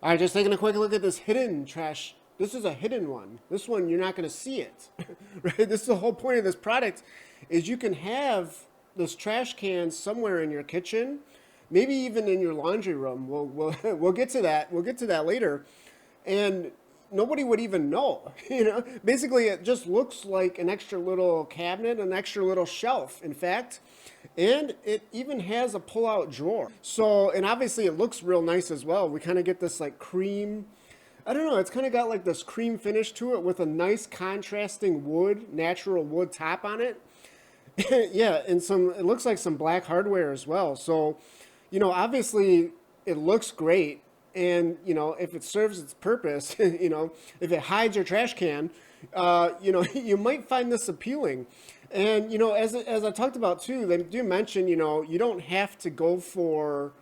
All right, just taking a quick look at this hidden trash. This is a hidden one. This one, you're not going to see it, right? This is the whole point of this product is you can have this trash can somewhere in your kitchen, maybe even in your laundry room. We'll get to that. We'll get to that later. And nobody would even know, Basically, it just looks like an extra little cabinet, an extra little shelf, in fact. And it even has a pull-out drawer. So, and obviously it looks real nice as well. We kind of get this like cream, I don't know, it's kind of got like this cream finish to it with a nice contrasting wood, natural wood top on it. Yeah, and it looks like some black hardware as well. So, obviously it looks great. And, if it serves its purpose, if it hides your trash can, you might find this appealing. And, as I talked about too, they do mention, you don't have to go for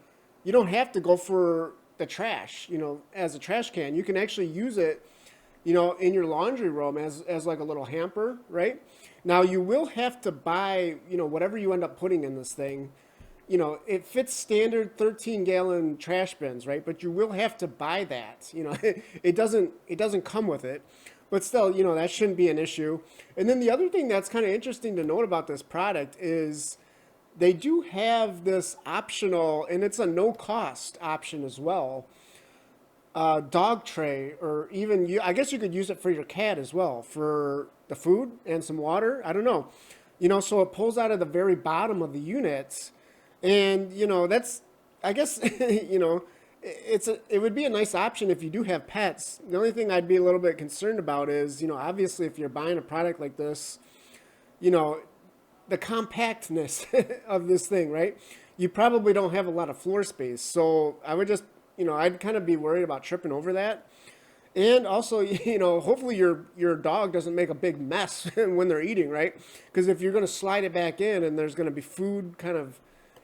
the trash, as a trash can. You can actually use it, in your laundry room as like a little hamper, right? Now you will have to buy, whatever you end up putting in this thing. It fits standard 13-gallon trash bins, right? But you will have to buy that. It doesn't come with it. But still, that shouldn't be an issue. And then the other thing that's kind of interesting to note about this product is they do have this optional, and it's a no-cost option as well, dog tray, or even I guess you could use it for your cat as well, for the food and some water. I don't know. So it pulls out of the very bottom of the unit, and that's, I guess, it would be a nice option if you do have pets. The only thing I'd be a little bit concerned about is, obviously if you're buying a product like this, the compactness of this thing, right? You probably don't have a lot of floor space. So I would just, I'd kind of be worried about tripping over that. And also, hopefully your dog doesn't make a big mess when they're eating, right? Because if you're going to slide it back in and there's going to be food kind of,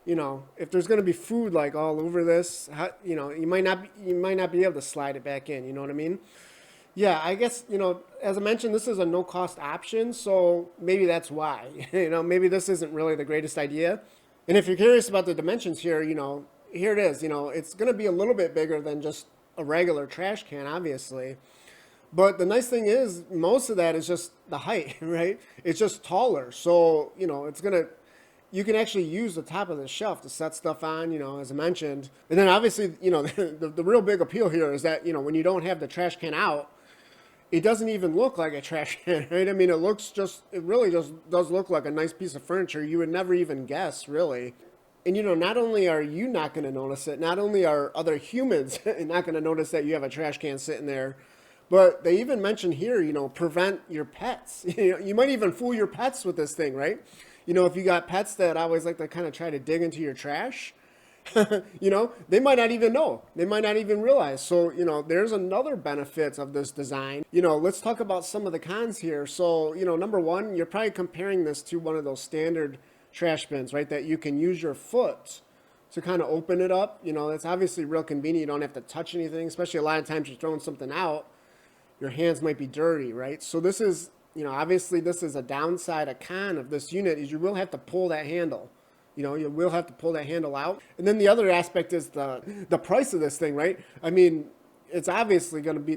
if there's going to be food like all over this, you might not be able to slide it back in. You know what I mean? Yeah, I guess, as I mentioned, this is a no cost option, so maybe that's why. Maybe this isn't really the greatest idea. And if you're curious about the dimensions here, here it is. It's going to be a little bit bigger than just a regular trash can, obviously. But the nice thing is, most of that is just the height, right? It's just taller. So, you can actually use the top of the shelf to set stuff on, as I mentioned. And then obviously, the real big appeal here is that, when you don't have the trash can out, it doesn't even look like a trash can, right? I mean, it really just does look like a nice piece of furniture. You would never even guess, really. And, not only are you not going to notice it, not only are other humans not going to notice that you have a trash can sitting there, but they even mention here, prevent your pets. You might even fool your pets with this thing, right? If you got pets that always like to kind of try to dig into your trash, they might not even know. They might not even realize. So, there's another benefit of this design. Let's talk about some of the cons here. So, number one, you're probably comparing this to one of those standard trash bins, right? That you can use your foot to kind of open it up. It's obviously real convenient. You don't have to touch anything, especially a lot of times you're throwing something out. Your hands might be dirty, right? So this is, obviously this is a downside, a con of this unit is you will have to pull that handle. You will have to pull that handle out. And then the other aspect is the price of this thing, right? I mean, it's obviously going to be,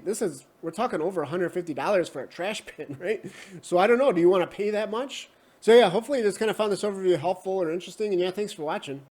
we're talking over $150 for a trash bin, right? So I don't know, do you want to pay that much? So yeah, hopefully you just kind of found this overview helpful or interesting. And yeah, thanks for watching.